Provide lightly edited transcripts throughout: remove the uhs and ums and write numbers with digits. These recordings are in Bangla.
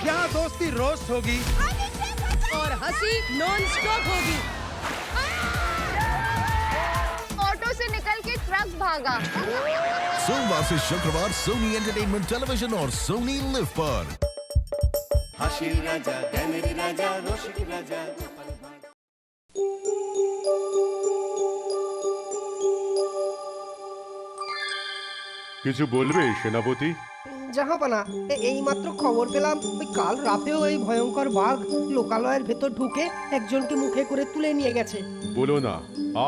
यहाँ दोस्ती रोस्ट होगी और हंसी नॉन स्टॉप होगी। ऑटो से निकल के ट्रक भागा। सोमवार से शुक्रवार सोनी एंटरटेनमेंट टेलीविजन और सोनी लिव पर। হাসির রাজা জ্ঞানের রাজা রসিক রাজা কিছু বলবে সেনাপতি? জাহাপানা, এইমাত্র খবর পেলাম ওই কাল রাতেও এই ভয়ঙ্কর বাঘ লোকালয়ের ভেতর ঢুকে একজনকে মুখে করে তুলে নিয়ে গেছে। বলো না,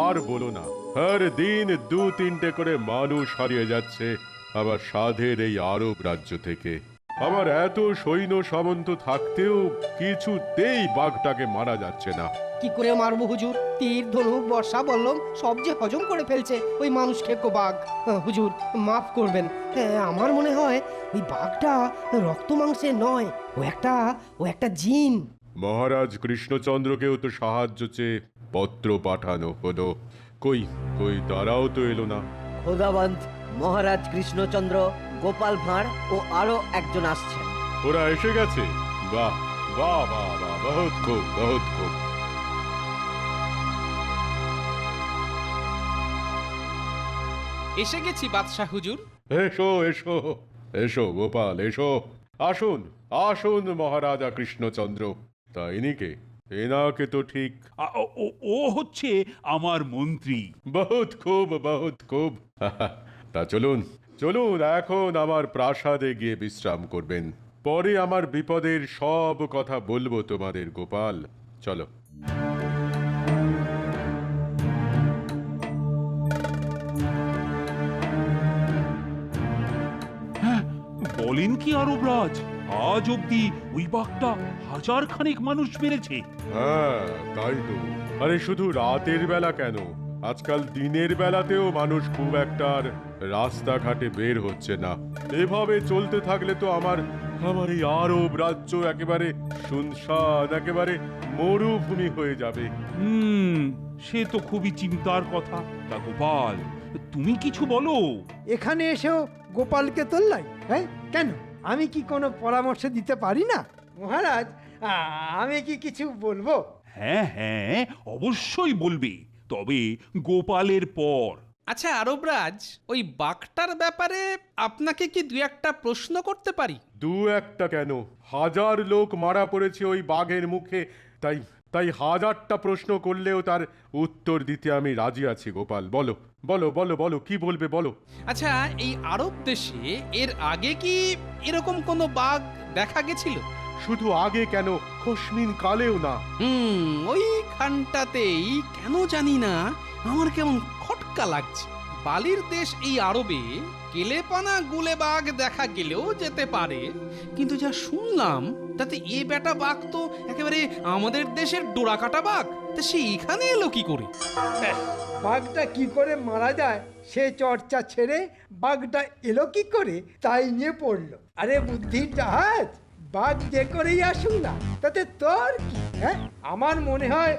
আর বলো না। হর দিন 2-3টে করে মানুষ হারিয়ে যাচ্ছে আবার সাধের এই আরব রাজ্য থেকে। আবার এত সৈন্য সামন্ত থাকতেও কিছুতেই বাঘটাকে মারা যাচ্ছে না। কি করে মারবো হুজুর? তীর, ধনুক, বর্ষা, বল্লম সব যে হজম করে ফেলছে ওই মানুষ খেকো বাঘ। হুজুর মাফ করবেন, আমার মনে হয় ওই বাঘটা রক্ত মাংসের নয়, ও একটা জিন। মহারাজ কৃষ্ণচন্দ্রকেও তো সাহায্য চেয়ে পত্র পাঠানো হলো, কই কই তারাও তো এলো না। খোদাবন্ত মহারাজ কৃষ্ণচন্দ্র, গোপাল ভাঁড় ও আরো একজন আসছেন। ওরা এসে গেছে? বাহ বাহ বাহ বাহ, বহুত খুব বহুত খুব। এসে গেছি বাদশাহ হুজুর। এসো এসো এসো গোপাল এসো। আসুন আসুন মহারাজা কৃষ্ণচন্দ্র। তা ইনিকে? এনাকে তো ঠিক। ও হচ্ছে আমার মন্ত্রী। বহুত খুব বহুত খুব। তা চলুন চলুন, এখন আমার প্রাসাদে গিয়ে বিশ্রাম করবেন। পরে আমার বিপদের সব কথা বলবো তোমাদের গোপাল। চলো। বলেন কি আরবরাজ, আজ অব্দি ওই বাঘটা 1000 খানেক মানুষ মেরেছে। হ্যাঁ তাই তো। আরে শুধু রাতের বেলা কেন, আজকাল দিনের বেলাতেও মানুষ খুব একটা আর রাস্তাঘাটে বের হচ্ছে না। এভাবে চলতে থাকলে তো আমার এই আরব রাজ্য একেবারে শুনশান, একেবারে মরুভূমি হয়ে যাবে। সে তো খুবই চিন্তার কথা। তা গোপাল, তুমি কিছু বলো। এখানে এসেও গোপালকে তোল্লাই, হ্যাঁ কেন? আমি কি কোনো পরামর্শ দিতে পারি না মহারাজ? আমি কি কিছু বলবো? হ্যাঁ হ্যাঁ অবশ্যই বলবে, তবে গোপালের পর। আচ্ছা আরবরাজ, ওই বাঘটার ব্যাপারে আপনাকে কি 2-1টা প্রশ্ন করতে পারি? 2-1টা কেন, 1000 লোক মারা পড়েছে ওই বাঘের মুখে। তাই 1000টা প্রশ্ন করলেও তার উত্তর দিতে আমি রাজি আছি গোপাল। বলো বলো বলো বলো, কি বলবে বলো। আচ্ছা, এই আরব দেশে এর আগে কি এরকম কোনো বাঘ দেখা গেছিল? শুধু আগে কেন, খসমিন কালেও না। ওই খানটাতেই কেন জানি না আমার কেমন খটকা লাগছে। বালির দেশ এই আরবে কেলেপানা গুলে বাঘ দেখা গেলেও যেতে পারে, কিন্তু যা শুনলাম তাতে এ বেটা বাঘ তো একেবারে আমাদের দেশের ডোরাকাটা বাঘ। তা সে এখানে এলো কি করে? বাঘটা কি করে মারা যায় সে চর্চা ছেড়ে বাঘটা এলো কি করে তাই নিয়ে পড়লো। আরে বুদ্ধির জাহাজ, বাঘ যে করেই আসুন না তাতে তোর কি? হ্যাঁ, আমার মনে হয়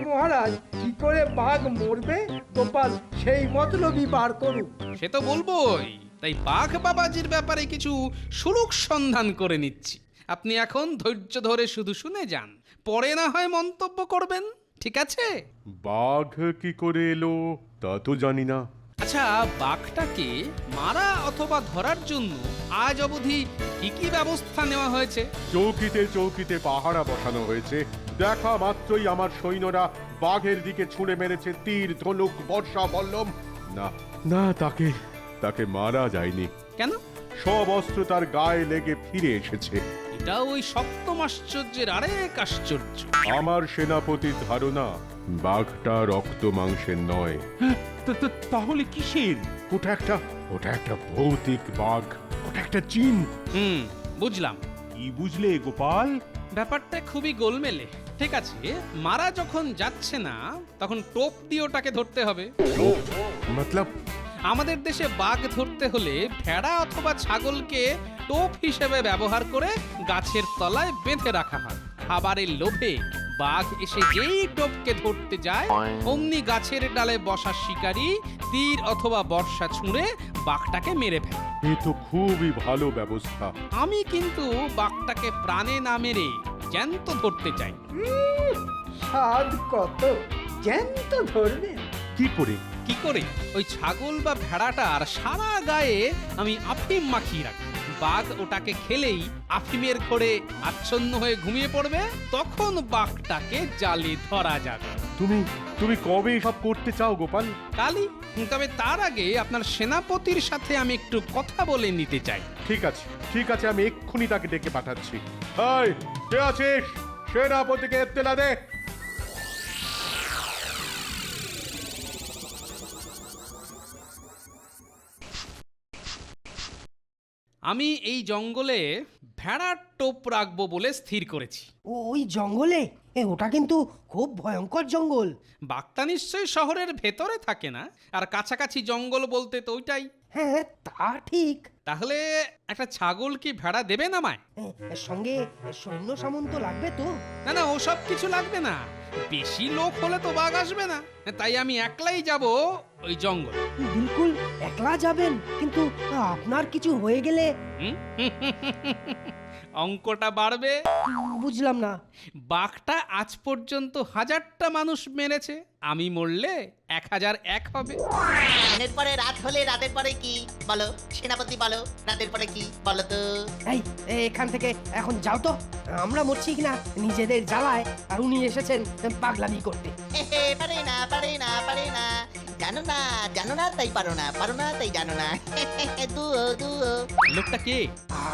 মহারাজ কি করে বাঘ মরবে গোপাল সেই মতলবই বার করুক। সে তো বলবোই। তাই বাঘ বাবাজির ব্যাপারে কিছু সুলুক সন্ধান করে নিচ্ছি। আপনি এখন ধৈর্য ধরে শুধু শুনে যান, পরে না হয় মন্তব্য করবেন, ঠিক আছে? বাঘ কি করে এলো তা তো জানি না। আচ্ছা, বাঘটাকে মারা অথবা ধরার জন্য আজ অবধি কি কি ব্যবস্থা নেওয়া হয়েছে? চৌকিতে চৌকিতে পাহারা বসানো হয়েছে। দেখা মাত্রই আমার সৈন্যরা বাঘের দিকে ছুঁড়ে মেরেছে তীর, ধনুক, বর্ষা, বল্লম। না না, তাকে মারা যায়নি। কেন? সব অস্ত্র তার গায়ে লেগে ফিরে এসেছে। এটা ওই সপ্তম আশ্চর্যের আরেক আশ্চর্য। আমার সেনাপতির ধারণা বাঘটা রক্ত মাংসের নয়। তাহলে কিসের? ওটা একটা ভৌতিক বাঘ, ওটা একটা জিন। বুঝলাম। কি বুঝলে গোপাল? ব্যাপারটা খুবই গোলমেলে। ঠিক আছে, মারা যখন যাচ্ছে না তখন টোপ দিয়ে ওটাকে ধরতে হবে। মতলব আমাদের দেশে বাঘ ধরতে হলে ভেড়া অথবা ছাগলকে টোপ হিসেবে ব্যবহার করে গাছের তলায় বেঁধে রাখা হয়। খাবারের লোভে বাঘ এসে যেই টোপকে ধরতে যায় অমনি গাছের ডালে বসা শিকারী তীর অথবা বর্ষা ছুঁড়ে বাঘটাকে মেরে ফেলে। এ তো খুবই ভালো ব্যবস্থা। আমি কিন্তু বাঘটাকে প্রাণে না মেরে জ্যান্ত ধরতে চাই। স্বাদ কত, জ্যান্ত ধরবে। কি করে? কি করে? ওই ছাগল বা ভেড়াটার সারা গায়ে আমি আফিম মাখিয়ে রাখি। বাঘ ওটাকে খেলেই আফিমের ঘোরে আচ্ছন্ন হয়ে ঘুমিয়ে পড়বে, তখন বাঘটাকে জালে ধরা যাবে। তুমি কবে সব করতে চাও গোপাল? কালই। তবে তার আগে আপনার সেনাপতির সাথে আমি একটু কথা বলে নিতে চাই। ঠিক আছে, আমি এক্ষুনি তাকে ডেকে পাঠাচ্ছি। এই, কে আছিস? সেনাপতিকে এত্তেলা দে। আমি এই জঙ্গলে ভেড়ার টোপ রাখবো বলে স্থির করেছি। ওই জঙ্গলে? ওটা কিন্তু খুব ভয়ঙ্কর জঙ্গল। বাঘটা নিশ্চয়ই শহরের ভেতরে থাকে না, আর কাছাকাছি জঙ্গল বলতে তো ওইটাই। হ্যাঁ, তা ঠিক। তাহলে একটা ছাগল কি ভেড়া দেবে না আমায়? সঙ্গে সৈন্য সামন্ত লাগবে তো? না না, ওসব কিছু লাগবে না। বেশি লোক হলে তো বাঘ আসবে না, তাই আমি একলাই যাব ওই জঙ্গল। বিলকুল একলা যাবেন? কিন্তু আপনার কিছু হয়ে গেলে? অঙ্কটা বাড়বে। বুঝলাম না। বাঘটা আজ পর্যন্ত 1000টা মানুষ মেরেছে, আমি মরলে 1001 হবে। দিনের পরে রাত হলে রাতের পরে কি বলো সেনাপতি, বলো রাতের পরে কি বলো তো? এই, এখান থেকে এখন যাও তো। আমরা মরছি কিনা নিজেদের জ্বালায়, আর উনি এসেছেন পাগলামি করতে। পারে না পারে না পারে না, জানো না তাই পারো না, পারো না তাই জানো না। দুও লোকটা কে?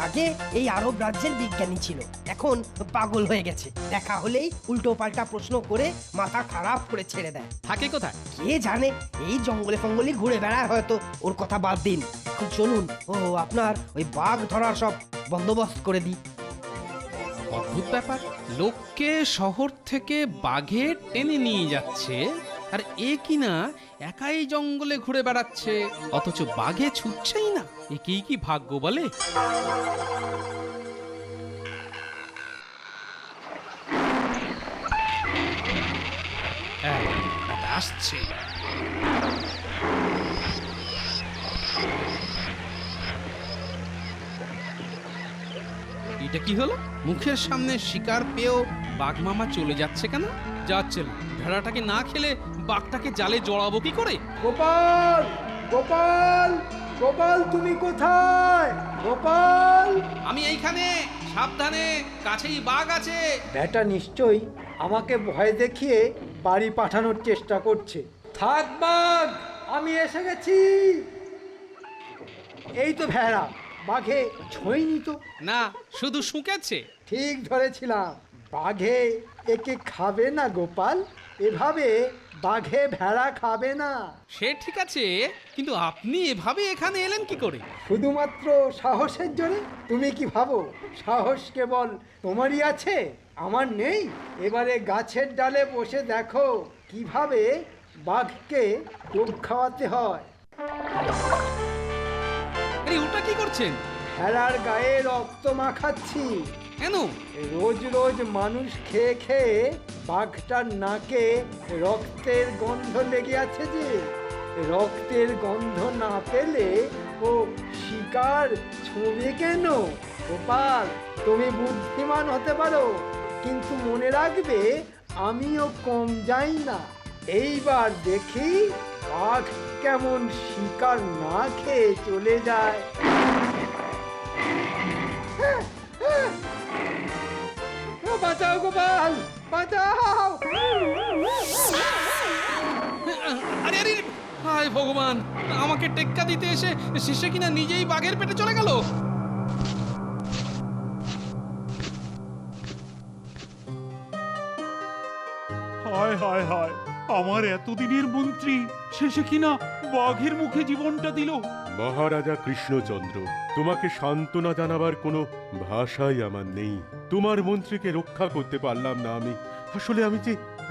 আগে এই আরব রাজ্যের বিজ্ঞানী ছিল, এখন পাগল হয়ে গেছে। দেখা হলেই উল্টো পাল্টা প্রশ্ন করে মাথা খারাপ করে ছেড়ে দেয়। থাকে কোথায়? কে জানে, এই জঙ্গলে ফঙ্গলে ঘুরে বেড়ায় হয়তো। ওর কথা বাদ দিন, এখন চলুন আপনার ওই বাঘ ধরার সব বন্দোবস্ত করে দিই। অদ্ভুত ব্যাপার, লোককে শহর থেকে বাঘে টেনে নিয়ে যাচ্ছে, আর এ কিনা একাই জঙ্গলে ঘুরে বেড়াচ্ছে, অথচ বাঘে ছুটছেই না। একেই কি ভাগ্য বলে? আসছে। এটা কি হলো? মুখের সামনে শিকার পেয়েও বাঘ মামা চলে যাচ্ছে কেন? যাচ্ছে না। ভেড়াটাকে না খেলে বাঘটাকে জালে জড়াবো কি করে? গোপাল, গোপাল, গোপাল, তুমি কোথায়? গোপাল! আমি এইখানে, সাবধানে, কাছেই বাঘ আছে। ব্যাটা নিশ্চয়ই আমাকে ভয় দেখিয়ে বাড়ি পাঠানোর চেষ্টা করছে। থাক বাঘ, আমি এসে গেছি। এই তো ভেড়া, বাঘে ছোঁয়নি তো। না, শুধু শুকেছে। ঠিক ধরেছিলাম, বাঘে একে খাবে না গোপাল। এভাবে বাঘে ভেড়া খাবে না। সে ঠিক আছে, কিন্তু আপনি এভাবে এখানে এলেন কি করে? শুধুমাত্র সাহসের জোরে? তুমি কি ভাবো সাহস কেবল তোমারই আছে, আমার নেই? এবারে গাছের ডালে বসে দেখো কিভাবে বাঘকে টোপ খাওয়াতে হয়। আরে ওটা কি করছেন? ভেড়ার গায়ে রক্ত মাখাচ্ছি। কেন? রোজ রোজ মানুষ খেয়ে খেয়ে বাঘটার নাকে রক্তের গন্ধ লেগে আছে যে, রক্তের গন্ধ না পেলে ও শিকার ছুঁবে কেন? গোপাল, তুমি বুদ্ধিমান হতে পারো, কিন্তু মনে রাখবে আমিও কম যাই না। এইবার দেখি বাঘ কেমন শিকার না খেয়ে চলে যায়। বাঁচাও গোপাল, বাঁচাও! আরে আরে, হায় ভগবান, আমাকে টেক্কা দিতে এসে শেষে কিনা নিজেই বাঘের পেটে চলে গেল। হায় হায় হায়, আমার এতদিনের মন্ত্রী শেষে কিনা বাঘের মুখে জীবনটা দিল। মহারাজা কৃষ্ণচন্দ্র, তোমাকে সান্ত্বনা জানাবার কোনো ভাষাই আমার নেই। তোমার মন্ত্রীকে রক্ষা করতে পারলাম না আমি। আসলে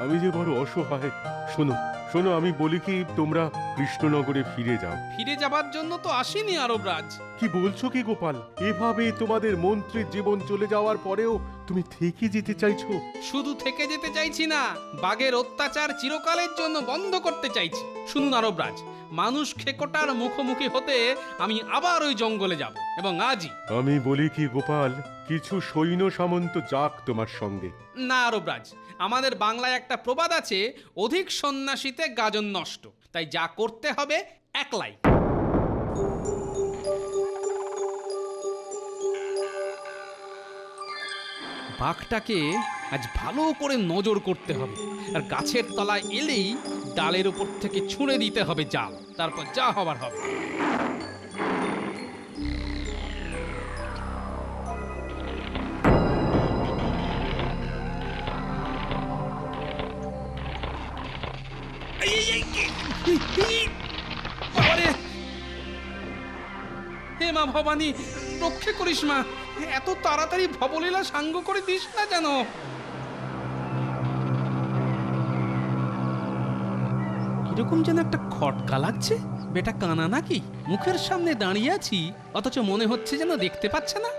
আমি যে বড় অসহায়। শোনো শোনো, আমি বলি কি, তোমরা কৃষ্ণনগরে ফিরে যাও। ফিরে যাবার জন্য তো আসেনি আরবরাজ। কি বলছো কি গোপাল? এভাবে তোমাদের মন্ত্রীর জীবন চলে যাওয়ার পরেও তুমি থেকে যেতে চাইছো? শুধু থেকে যেতে চাইছি না, বাঘের অত্যাচার চিরকালের জন্য বন্ধ করতে চাইছি। শুনুন আরবরাজ, মানুষ খেকোটার মুখোমুখি হতে আমি আবার ওই জঙ্গলে যাব, এবং আজই। আমি বলি কি গোপাল, কিছু সৈন্য সামন্ত যাক তোমার সঙ্গে। না আরবরাজ, আমাদের বাংলায় একটা প্রবাদ আছে, অধিক সন্ন্যাসীতে গাজন নষ্ট। তাই যা করতে হবে একলাই। বাঘটাকে আজ ভালো করে নজর করতে হবে, আর গাছের তলায় এলেই ডালের উপর থেকে ছুঁড়ে দিতে হবে জাল, তারপর যা হবার হবে। বাবারে! হে মা ভবানী, রক্ষে করিস মা, এত তাড়াতাড়ি ভবলীলা সাঙ্গ করে দিস না যেন। কিরকম যেন একটা খটকা লাগছে। বেটা কানা নাকি? মুখের সামনে দাঁড়িয়ে আছি, অথচ মনে হচ্ছে যেন দেখতে পাচ্ছে না।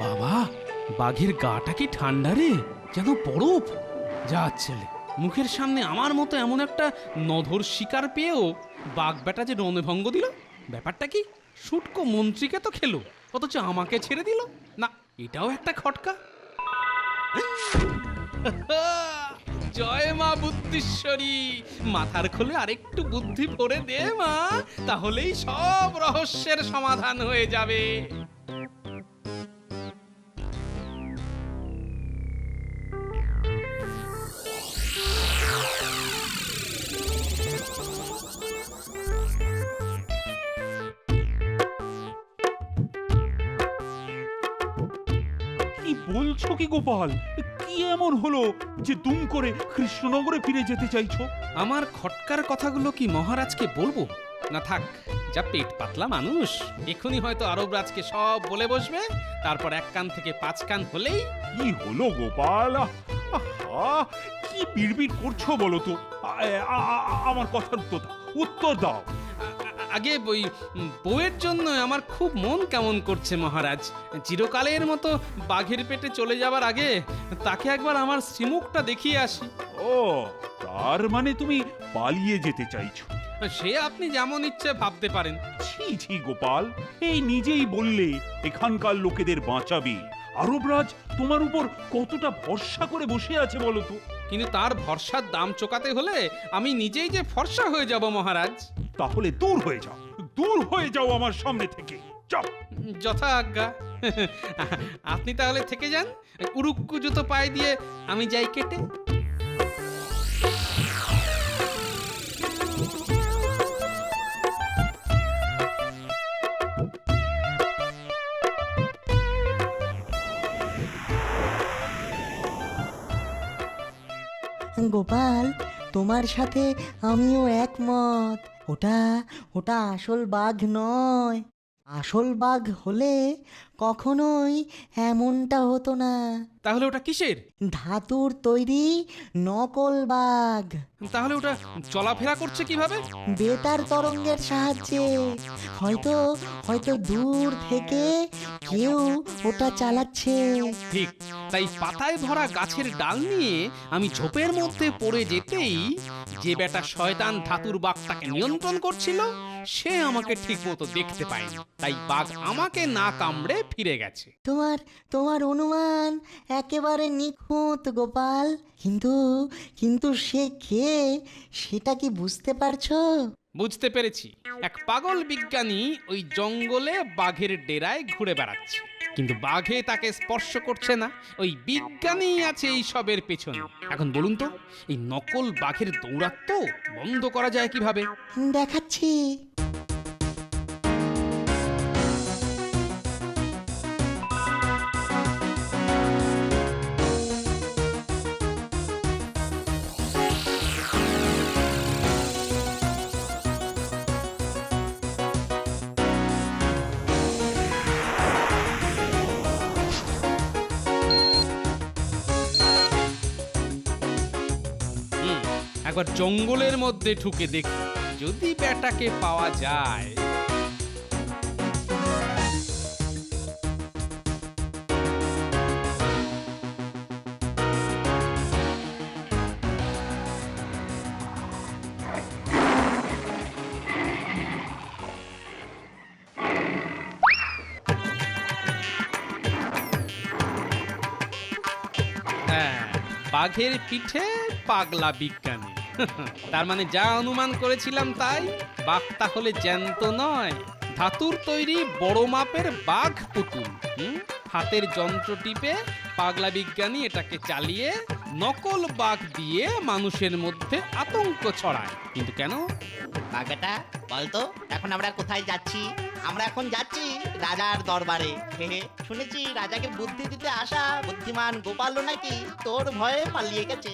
বাবা, বাঘের গাটা কি ঠান্ডা রে, যেন বরফ। যা ছেলে, মুখের সামনে আমার মতো এমন একটা নধর শিকার পেয়েও বাঘ বেটা যে রণভঙ্গ দিল, ব্যাপারটা কি? শুটকো মন্ত্রীকে তো খেলো, অথচ আমাকে ছেড়ে দিল না। এটাও একটা খটকা। জয় মা বুদ্ধিশ্বরী, মাথার খোলে আরেকটু বুদ্ধি ভরে দে মা, তাহলেই সব রহস্যের সমাধান হয়ে যাবে। কি বলছো কি গোপাল? কি এমন হলো যে দুম করে কৃষ্ণনগরে ফিরে যেতে চাইছো? আমার খটকার কথাগুলো কি মহারাজকে বলবো? না থাক, যা পেট পাতলা মানুষ, এখনই হয়তো আরবরাজকে সব বলে বসবে, তারপর এক কান থেকে পাঁচ কান হলেই। কি হলো গোপাল? আহা, কি বিড়বিড় করছো বলো তো? আমার কথার উত্তর দাও। আগে ওই বউয়ের জন্য আমার খুব মন কেমন করছে মহারাজ। চিরকালের মতো বাঘের পেটে চলে যাবার আগে তাকে একবার আমার শ্রীমুখটা দেখিয়ে আসি। ও, তার মানে তুমি পালিয়ে যেতে চাইছো? সে আপনি যেমন ইচ্ছে ভাবতে পারেন। ছি ছি গোপাল, এই নিজেই বললে এখানকার লোকেদের বাঁচাবে। আরবরাজ তোমার উপর কতটা ভরসা করে বসে আছে বলো তো? কিন্তু তার ভরসার দাম চোকাতে হলে আমি নিজেই যে ফর্সা হয়ে যাব মহারাজ। তাহলে দূর হয়ে যাও, দূর হয়ে যাও আমার সামনে থেকে, যাও। যথা আজ্ঞা। আপনি তাহলে থেকে যান, উড়ুক্কু জুতো পায়ে দিয়ে আমি যাই কেটে। গোপাল, তোমার সাথে আমিও একমত। ওটা ওটা আসল বাঘ নয়। আসল বাঘ হলে কখনোই এমনটা হতো না। তাহলে ওটা কিসের? ধাতুর তৈরি নকল বাঘ। তাহলে ওটা চলাফেরা করছে কিভাবে? বেতার তরঙ্গের সাহায্যে। হয়তো হয়তো দূর থেকে কেউ ওটা চালাচ্ছে। ঠিক তাই পাতায় ভরা গাছের ডাল নিয়ে আমি ঝোপের মধ্যে পড়ে যেতেই যে বেটা শয়তান ধাতুর বাঘটাকে নিয়ন্ত্রণ করছিল সে আমাকে ঠিক মতো দেখতে পায়নি, তাই বাঘ আমাকে না কামড়ে ফিরে গেছে। তোমার তোমার অনুমান একেবারে নিখুঁত গোপাল, কিন্তু কিন্তু সে কে সেটা কি বুঝতে পারছো? বুঝতে পেরেছি, এক পাগল বিজ্ঞানী ওই জঙ্গলে বাঘের ডেরায় ঘুরে বেড়াচ্ছে, কিন্তু বাঘে তাকে স্পর্শ করছে না। ওই বিজ্ঞানী আছে এই সবের পেছনে। এখন বলুন তো, এই নকল বাঘের দৌরাত্ম্য বন্ধ করা যায় কিভাবে? দেখাচ্ছি। একবার জঙ্গলের মধ্যে ঢুকে দেখি যদি বেটাকে পাওয়া যায়। হ্যাঁ, বাঘের পিঠে পাগলা বিজ্ঞানী। তার মানে যা অনুমান করেছিলাম তাই, বাঘ তাহলে জ্যান্ত নয়, ধাতুর তৈরি বড় মাপের বাঘ পুতুল। হাতের যন্ত্র টিপে পাগলা বিজ্ঞানী এটাকে চালিয়ে নকল বাঘ দিয়ে মানুষের মধ্যে আতঙ্ক ছড়ায়। কিন্তু কেন? বাঘাটা বলতো এখন আমরা কোথায় যাচ্ছি? আমরা এখন যাচ্ছি রাজার দরবারে। শুনেছি রাজাকে বুদ্ধি দিতে আসা বুদ্ধিমান গোপালও নাকি তোর ভয়ে পালিয়ে গেছে।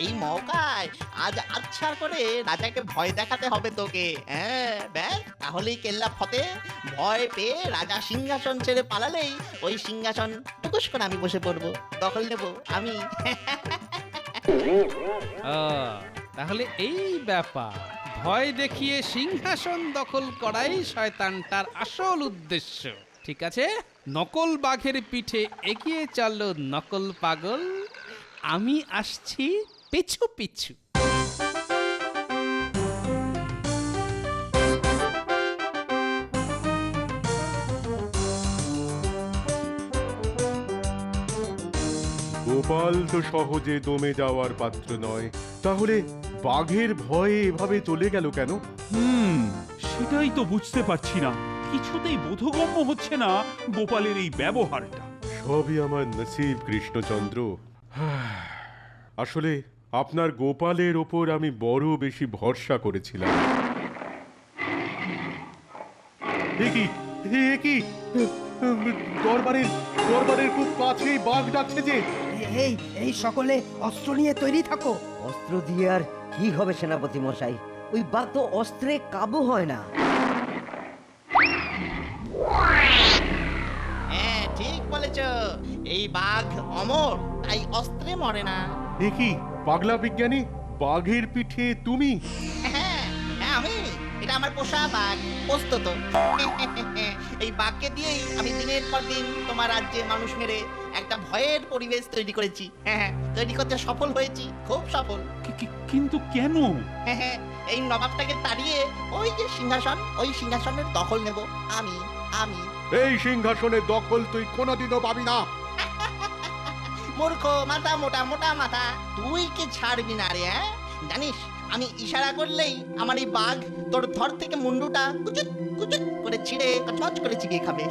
এই মৌকায় আজ আচ্ছা করে রাজাকে ভয় দেখাতে হবে তোকে। হ্যাঁ ব্যাস, তাহলেই কেল্লা ফতে। ভয় পেয়ে রাজা সিংহাসন ছেড়ে পালালেই ওই সিংহাসন টুকুস করে আমি বসে পড়বো, দখল নেব আমি। তাহলে এই ব্যাপার, ভয় দেখিয়ে সিংহাসন দখল করাই শয়তানটার আসল উদ্দেশ্য। ঠিক আছে, নকল বাঘের পিঠে এগিয়ে চলল নকল পাগল, আমি আসছি পিছু পিছু। গোপাল তো সহজে দমে যাওয়ার পাত্র নয়, তাহলে বাঘের ভয়ে এভাবে চলে গেল কেন? সেটাই তো বুঝতে পারছি না, কিছুতেই বোধগম্য হচ্ছে না গোপালের এই ব্যবহারটা। সবই আমার নসিব কৃষ্ণচন্দ্র। আসলে আপনার গোপালের ওপর আমি বড় বেশি ভরসা করেছিলাম। দরবারের খুব কাছেই বাঘ ডাকছে যে। এই সকলে অস্ত্র নিয়ে তৈরি থাকো। অস্ত্র দিয়ে আর কি হবে সেনাপতি মশাই? ওই বাঘ তো অস্ত্রে কাবু হয় না। হ্যাঁ ঠিক বলেছ, এই বাঘ অমর, তাই অস্ত্রে মরে না। দেখি পাগলা বিজ্ঞানী, বাঘের পিঠে তুমি? হ্যাঁ আমি, এটা আমার পোষা বাঘ, পোস্ত তো। এই বাঘকে দিয়েই আমি দিনের পর দিন তোমার রাজ্যে মানুষ মেরে একটা ভয়ের পরিবেশ তৈরি করেছি। হ্যাঁ তৈরি করতে সফল হয়েছি, খুব সফল। কিন্তু কেন? হ্যাঁ এই নবাবটাকে তাড়িয়ে ওই যে সিংহাসন, ওই সিংহাসনের দখল নেব আমি। এই সিংহাসনের দখল তুই কোনোদিনও পাবি না। মূর্খ, মাথা মোটা মোটা মাথা, তুই কি ছাড়বি না রে? হ্যাঁ জানিস আমি ইশারা করলেই আমার এই বাঘ তোর ধর থেকে মুন্ডুটা কুচুক কুচুক করে ছিঁড়ে কচকচ করে চিবিয়ে খাবে।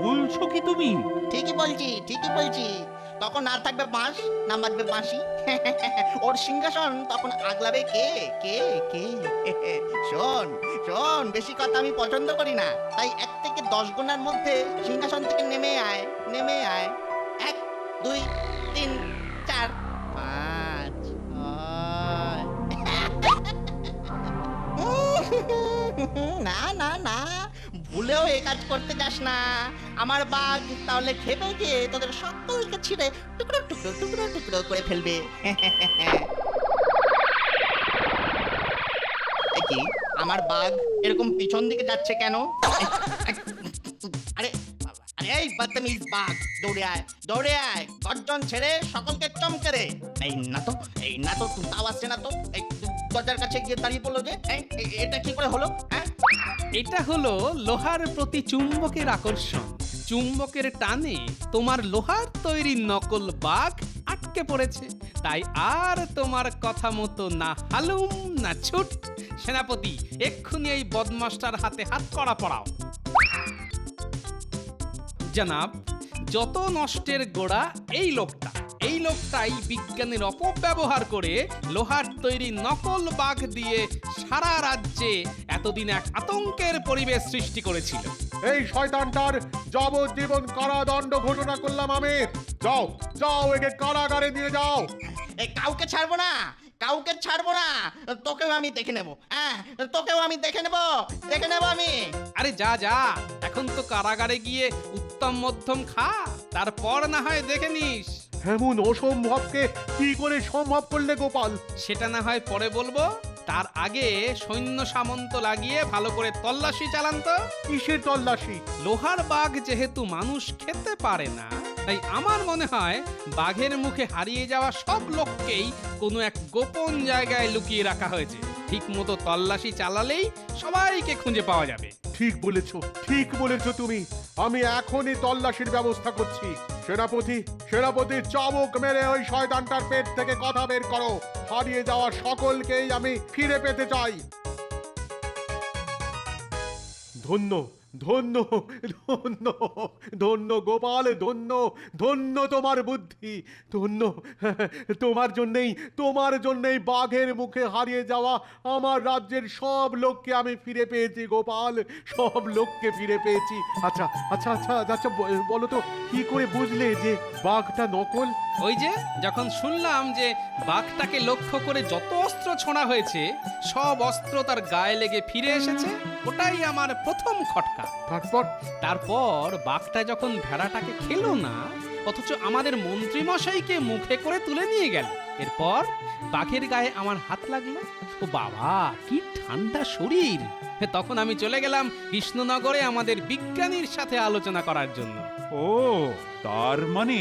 বলছো কি তুমি? ঠিকই বলছি। তখন আর থাকবে বাঁশ, না বাজবে বাঁশি। ওর সিংহাসন তখন আগলাবে কে কে কে। শোন, বেশি কথা আমি পছন্দ করি না, তাই 1 থেকে 10 গোনার মধ্যে সিংহাসন থেকে নেমে আয়। 1 2 3 4 5 না, ভুলেও এই কাজ করতে যাস না। আমার বাঘ তাহলে খেপে গিয়ে তোদের সকলকে ছিঁড়ে টুকরো করে ফেলবে। কি আমার বাঘ এরকম পিছন দিকে যাচ্ছে কেন? আরে এই বদতমিজ বাঘ, দৌড়ে আয়, গর্জন ছেড়ে সকলকে চমকে রে। এই না তো তাও আসছে না তো। এই দরজার কাছে গিয়ে দাঁড়িয়ে পড়লো যে, এটা কি করে হলো? হ্যাঁ এটা হলো লোহার প্রতি চুম্বকের আকর্ষণ। চুম্বকের টানে তোমার লোহার তৈরি নকল বাঘ আটকে পড়েছে, তাই আর তোমার কথা মতো না হালুম না ছুট। সেনাপতি, এক্ষুনি এই বদমাস্টার হাতে হাত করা পড়াও। জনাব, যত নষ্টের গোড়া এই লোকটাই বিজ্ঞানের অপব্যবহার করে লোহার তৈরি নকল বাঘ দিয়ে সারা রাজ্যে এতদিন এক আতঙ্কের পরিবেশ সৃষ্টি করেছিল। এই শয়তানটার যাবজ্জীবন কারাদণ্ড ঘোষণা করলাম আমি। যাও একে কারাগারে নিয়ে যাও। কাউকে ছাড়বো না, তোকেও আমি দেখে নেব। দেখে নেব আমি। আরে যা, এখন তো কারাগারে গিয়ে উত্তম মধ্যম খা, তারপর না হয় দেখে নিস। এমন অসম্ভবকে কি করে সম্ভব করলে গোপাল? সেটা না হয় পরে বলবো, তার আগে সৈন্য সামন্ত লাগিয়ে ভালো করে তল্লাশি চালান তো। কিসের তল্লাশি? লোহার বাঘ যেহেতু মানুষ খেতে পারে না, তাই আমার মনে হয় বাঘের মুখে হারিয়ে যাওয়া সব লোককেই কোনো এক গোপন জায়গায় লুকিয়ে রাখা হয়েছে। ঠিক মতো তল্লাশি চালালেই সবাইকে খুঁজে পাওয়া যাবে। ঠিক বলেছো তুমি। আমি এখনই তল্লাশির ব্যবস্থা করছি। সেনাপতি চাবুক মেরে ওই শয়তানটার পেট থেকে কথা বের করো। হারিয়ে যাওয়া সকলকেই আমি ফিরে পেতে চাই। ধন্য ধন্য ধন্য ধন্য গোপাল, ধন্য তোমার বুদ্ধি, ধন্য তোমার জন্যেই বাঘের মুখে হারিয়ে যাওয়া আমার রাজ্যের সব লোককে আমি ফিরে পেয়েছি গোপাল, সব লোককে ফিরে পেয়েছি। আচ্ছা বলো তো, কি করে বুঝলে যে বাঘটা নকল? ওই যে যখন শুনলাম যে বাঘটাকে লক্ষ্য করে যত অস্ত্র ছোঁড়া হয়েছে সব অস্ত্র তার গায়ে লেগে ফিরে এসেছে, ওটাই আমার প্রথম খটকা। তারপর বাঘটা যখন ভেড়াটাকে খেলো না, অথচ আমাদের মন্ত্রী মশাইকে মুখে করে তুলে নিয়ে গেল, এরপর বাঘের গায়ে আমার হাত লাগলো। ও বাবা, কি ঠান্ডা শরীর! তখন আমি চলে গেলাম কৃষ্ণনগরে আমাদের বিজ্ঞানীর সাথে আলোচনা করার জন্য। ও, তার মানে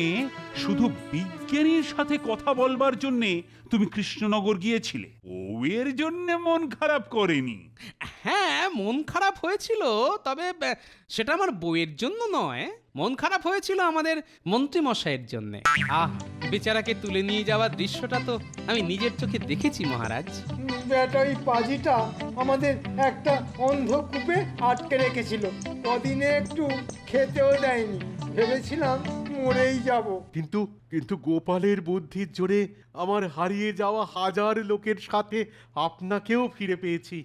শুধু বিজ্ঞানীর সাথে কথা বলবার জন্যে তুমি কৃষ্ণনগর গিয়েছিলে? ও এর জন্য মন খারাপ করেনি? হ্যাঁ, মন খারাপ হয়েছিল, তবে সেটা আমার বইয়ের জন্য নয়। মন খারাপ হয়েছিল আমাদের মন্ত্রী মশাইয়ের জন্য। বেচারাকে তুলে নিয়ে যাওয়ার দৃশ্যটা তো আমি নিজের চোখে দেখেছি মহারাজ। ব্যাটাই পাজিটা আমাদের একটা অন্ধকূপে আটকে রেখেছিল, কদিনে একটু খেতেও দেয়নি, ভেবেছিলাম মরেই যাব। কিন্তু গোপালের বুদ্ধির জোরে আমার হারিয়ে যাওয়া হাজার লোকের সাথে আপনাকেও ফিরে পেয়েছি।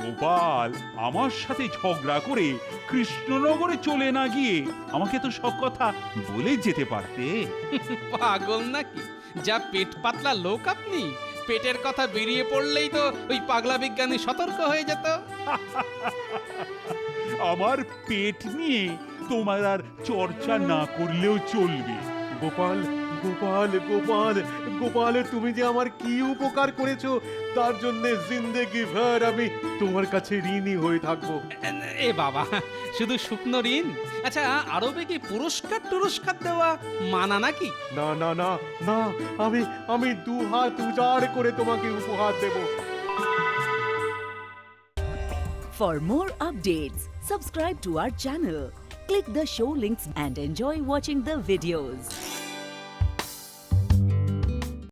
গোপাল আমার সাথে ঝগড়া করে কৃষ্ণনগরে চলে না গিয়ে আমাকে তো সব কথা বলে যেতে পারতে। পাগল নাকি? যা পেট পাতলা লোক আপনি! পেটের কথা বেরিয়ে পড়লেই তো ওই পাগলা বিজ্ঞানী সতর্ক হয়ে যেত। আমার পেট নিয়ে তোমার আর চর্চা না করলেও চলবে। গোপাল গোপাল গোপাল গোপাল, তুমি যে আমার কি উপকার করেছো তার জন্য জিন্দেগি ভর আমি তোমার কাছে ঋণী হয়ে থাকবো। এ বাবা, শুধু শুকনো ঋণ? আচ্ছা, আরবে কি পুরস্কার দেওয়া মানা নাকি? না না না না, আমি দুহাত উজাড় করে তোমাকে উপহার দেব। For more updates, subscribe to our channel, click the show links and enjoy watching the videos.